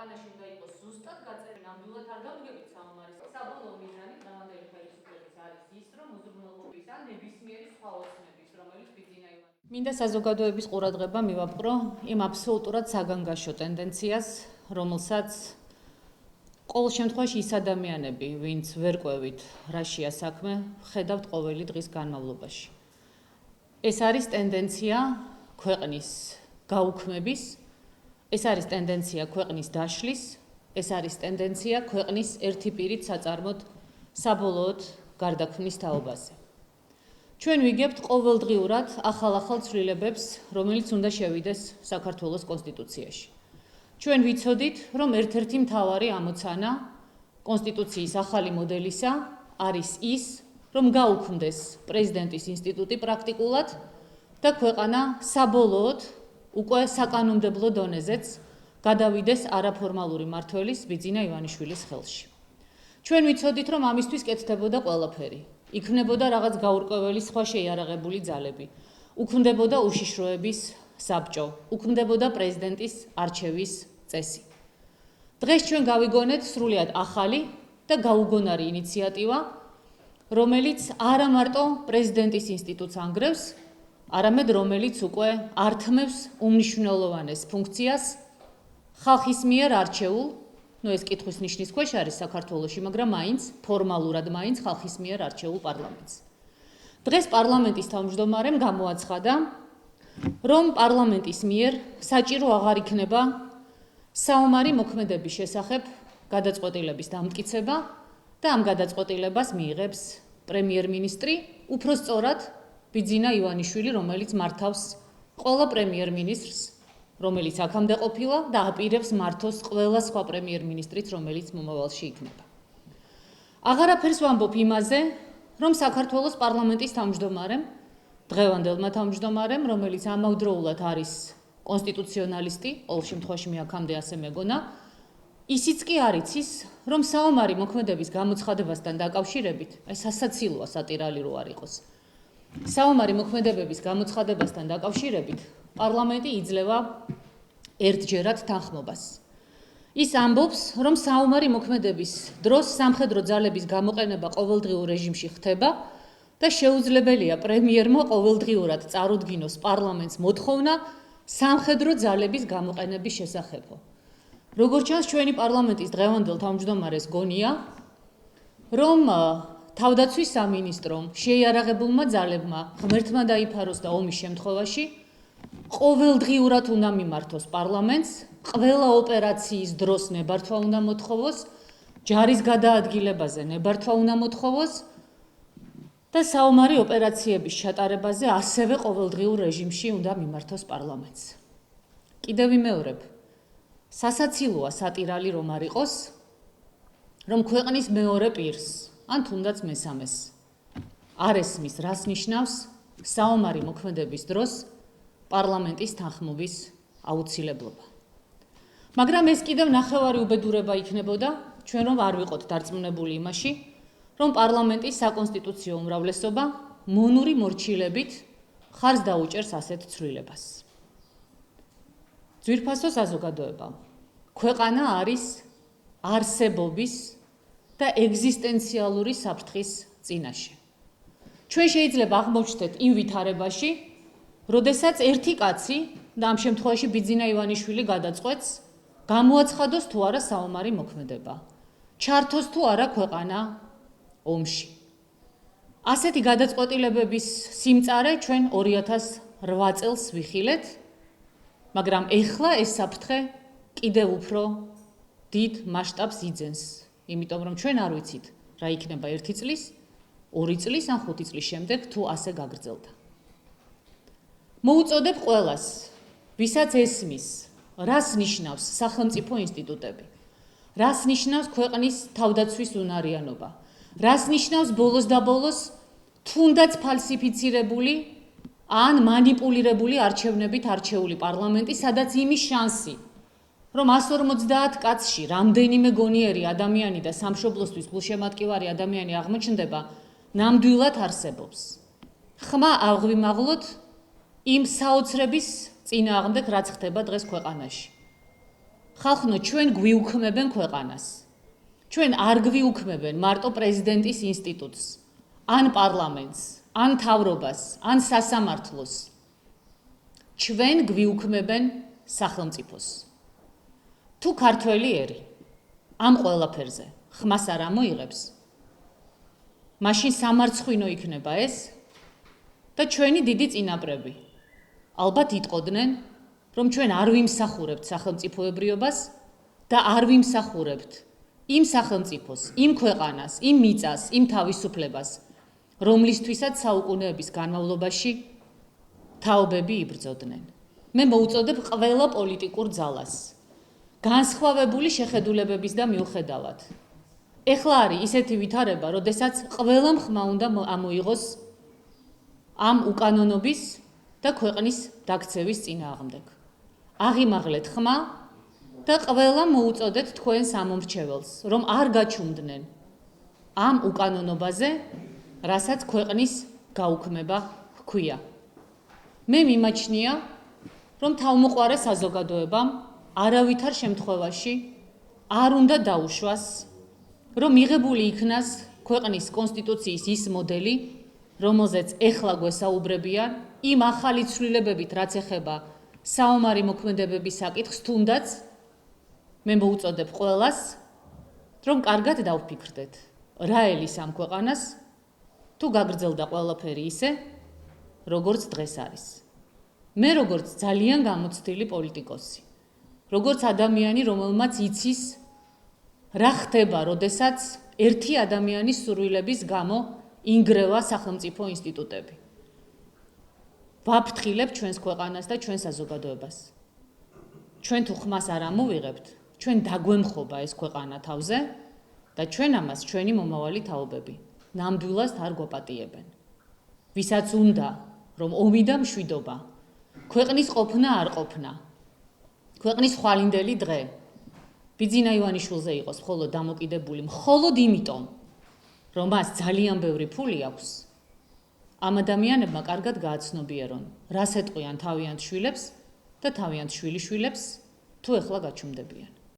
ქვეყანაში უნდა იყოს ზუსტად გაწერილი, ნამდვილად არ გავდგებით საომარის. საბოლოო მიზანი დღევანდელი ხელისუფლების არის ის, რომ უზრუნველყოფის ან ნებისმიერი სხვა ოცნების, რომელიც ბიძინა ივანიშვილი. მინდა საზოგადოების ყურადღება მივაპყრო იმ აბსოლუტურად საგანგაშო ტენდენციას, რომელსაც ყოველ შემთხვევაში ის ადამიანები, ვინც ვერ ყვევით რაშია საქმე, ხედავთ ყოველი დღის განმავლობაში. ეს არის ტენდენცია ქვეყნის გაუქმების, ეს არის ტენდენცია ქვეყნის დაშლის, ეს არის ტენდენცია ქვეყნის ერთი პირით საწარმოდ საბოლოოდ გარდაქმნის თაობაზე. ჩვენ ვიგებთ ყოველდღიურად ახალ ცვლილებებს, რომელიც უნდა შევიდეს საქართველოს კონსტიტუციაში. ჩვენ ვიცოდით, რომ ერთ-ერთი მთავარი ამოცანა კონსტიტუციის ახალი მოდელისა არის ის, რომ გაუქმდეს პრეზიდენტის ინსტიტუტი პრაქტიკულად და ქვეყანა საბოლოოდ უკვე საკანონმდებლო დონეზეც გადავიდეს არაფორმალური მმართველის ბიძინა ივანიშვილის ხელში. ჩვენ ვიცოდით, რომ ამისთვის კეთდებოდა ყველაფერი. იქნებოდა რაღაც გაურკვეველი სხვა შეიარაღებული ძალები, უქმდებოდა უშიშროების საბჭო, უქმდებოდა პრეზიდენტის არჩევის წესი. დღეს ჩვენ გავიგონეთ სრულიად ახალი და გაუგონარი ინიციატივა, რომელიც არა მარტო პრეზიდენტის ინსტიტუტს ანგრევს, არამედ რომელიც უკვე ართმევს უმნიშვნელოვანეს ფუნქციას ხალხის მიერ არჩეულ, ეს კითხვის ნიშნის ქვეშ არის საქართველოში, მაგრამ მაინც ფორმალურად მაინც ხალხის მიერ არჩეულ პარლამენტს. დღეს პარლამენტის თავმჯდომარემ გამოაცხადა, რომ პარლამენტის მიერ საჭირო აღარ იქნება საომარი მოქმედების შესახებ გადაწყვეტილების დამტკიცება და ამ გადაწყვეტილებას მიიღებს პრემიერ-მინისტრი, უფრო სწორად ბიძინა ივანიშვილი, რომელიც მართავს ყველა პრემიერ-მინისტრს, რომელიც აქამდე ყოფილა და აპირებს მართოს ყველა სხვა პრემიერ-მინისტრიც, რომელიც მომავალში იქნება. აღარაფერს ვამბობ იმაზე, რომ საქართველოს პარლამენტის თავმჯდომარემ, დღევანდელმა თავმჯდომარემ, რომელიც ამავდროულად არის კონსტიტუციონალისტი, ყოველ შემთხვევაში მე აქამდე ასე მეგონა, ისიც კი არ იცის, რომ საომარი მოქმედების გამოცხადებასთან დაკავშირებით, სასაცილოა სატირალი რო არ იყოს. საომარი მოქმედებების გამოცხადებასთან დაკავშირებით პარლამენტი იძლევა ერთჯერად თანხმობას. ის ამბობს, რომ საომარი მოქმედების დროს სამხედრო ძალების გამოყენება ყოველდღიურ რეჟიმში ხდება და შეუძლებელია პრემიერმა ყოველდღიურად წარუდგინოს პარლამენტს მოთხოვნა სამხედრო ძალების გამოყენების შესახებო. როგორც ჩანს, ჩვენი პარლამენტის დღევანდელ თავმჯდომარეს გონია, რომ თავდაცვის სამინისტრომ, შეიარაღებულმა ძალებმა ღმერთმა დაიფაროს და ომის შემთხვევაში ყოველდღიურად უნდა მიმართოს პარლამენტს, ყველა ოპერაციის დროს ნებართვა უნდა მოთხოვოს, ჯარის გადაადგილებაზე ნებართვა უნდა მოთხოვოს და საომარი ოპერაციების ჩატარებაზე ასევე ყოველდღიურ რეჟიმში უნდა მიმართოს პარლამენტს. კიდევ ვიმეორებ, სასაცილოა სატირალი რომ არ იყოს, რომ ქვეყნის მეორე პირს, ან თუნდაც მესამეს, არ ესმის, რას ნიშნავს საომარი მოქმედების დროს პარლამენტის თანხმობის აუცილებლობა. მაგრამ ეს კიდევ ნახევარი უბედურება იქნებოდა, ჩვენ რომ არ ვიყოთ დარწმუნებული იმაში, რომ პარლამენტის საკონსტიტუციო უმრავლესობა მონური მორჩილებით ხარს დაუჭერს ასეთ ცვლილებას. ძვირფასო საზოგადოება, ქვეყანა არის არსებობის და ეგზისტენციალური საფრთხის წინაშე. ჩვენ შეიძლება აღმოვჩნდეთ იმ ვითარებაში, როდესაც ერთი კაცი და ამ შემთხვევაში ბიძინა ივანიშვილი გადაწყვეტს, გამოაცხადოს თუ არა საომარი მოქმედება, ჩართოს თუ არა ქვეყანა ომში. ასეთი გადაწყვეტილებების სიმწარე ჩვენ 2008 წელს ვიხილეთ, მაგრამ ეხლა ეს საფრთხე კიდევ უფრო დიდ მასშტაბს იძენს, იმიტომ რომ ჩვენ არ ვიცით, რა იქნება 1 წლის, 2 წლის ან 5 წლის შემდეგ თუ ასე გაგრძელდა. მოუწოდებ ყველას, ვისაც ესმის, რას ნიშნავს სახელმწიფო ინსტიტუტები, რას ნიშნავს ქვეყნის თავდაცვის უნარიანობა, რას ნიშნავს ბოლოს და ბოლოს თუნდაც ფალსიფიცირებული ან მანიპულირებული არჩევნებით არჩეული პარლამენტი, სადაც იმის შანსი, რომ 150 კაცში რამდენიმე გონიერი ადამიანი და სამშობლოსთვის გულშემატკივარი ადამიანი აღმოჩნდება, ნამდვილად არსებობს. ხმა ავღვიმაღლოთ იმ საოცრების წინააღმდეგ, რაც ხდება დღეს ქვეყანაში. ხალხნო, ჩვენ გვიუქმებენ ქვეყანას. ჩვენ არ გვიუქმებენ მარტო პრეზიდენტის ინსტიტუტს, ან პარლამენტს, ან მთავრობას, ან სასამართლოს. ჩვენ გვიუქმებენ სახელმწიფოს. თუ ქართველი ერი ამ ყველაფერზე ხმას არ ამოიღებს, მაშინ სამარცხვინო იქნება ეს და ჩვენი დიდი წინაპრები ალბათ იტყოდნენ, რომ ჩვენ არ ვიმსახურებთ სახელმწიფოებრიობას და არ ვიმსახურებთ იმ სახელმწიფოს, იმ ქვეყანას, იმ მიწას, იმ თავისუფლებას, რომლისთვისაც საუკუნეების განმავლობაში თაობები იბრძოდნენ. მე მოუწოდებ ყველა პოლიტიკურ ძალას, განსხვავებული შეხედულებების და მიუხედავად. ეხლა არის ისეთი ვითარება, როდესაც ყველამ ხმა უნდა ამოიღოს ამ უკანონობის და ქვეყნის დაქცევის წინააღმდეგ. აღიმაღლეთ ხმა და ყველამ მოუწოდეთ თქვენ სამომრჩეველს, რომ არ გაჩუმდნენ ამ უკანონობაზე, რასაც ქვეყნის გაუქმება ჰქვია. მე მიმაჩნია, რომ თავმოყარე საზოგადოებამ არავითარ შემთხვევაში არ უნდა დაუშვას, რომ მიღებული იქნას ქვეყნის კონსტიტუციის ის მოდელი, რომელზეც ეხლა გვესაუბრებიან, იმ ახალი ცვლილებებით, რაც ეხება საომარი მოქმედებების საკითხს, თუნდაც მე მოუწოდებ ყველას, რომ კარგად დავფიქრდეთ, რა ელის ამ ქვეყანას, თუ გაგრძელდა ყველაფერი ისე, როგორც დღეს არის. მე როგორც ძალიან გამოცდილი პოლიტიკოსი, როგორც ადამიანი, რომელმაც იცის, რა ხდება, როდესაც ერთი ადამიანის სურვილების გამო ინგრევა სახელმწიფო ინსტიტუტები. ვაფრთხილებ ჩვენს ქვეყანას და ჩვენ საზოგადოებას. ჩვენ თუ ხმას არ ამოვიღებთ, ჩვენ დაგვემხობა ეს ქვეყანა თავზე და ჩვენ ამას ჩვენი მომავალი თაობები ნამდვილად არ გვაპატიებენ. ვისაც უნდა, რომ ომი და მშვიდობა, ქვეყნის ყოფნა არ ყოფნა, ქვეყნის ხვალინდელი დღე ბიძინა ივანიშვილზე იყოს მხოლოდ დამოკიდებული, მხოლოდ იმიტომ, რომ მას ძალიან ბევრი ფული აქვს, ამ ადამიანებმა კარგად გააცნობიერონ, რას ეტყვიან თავიანთ შვილებს და თავიანთ შვილიშვილებს, თუ ეხლა გაჩუმდებიან.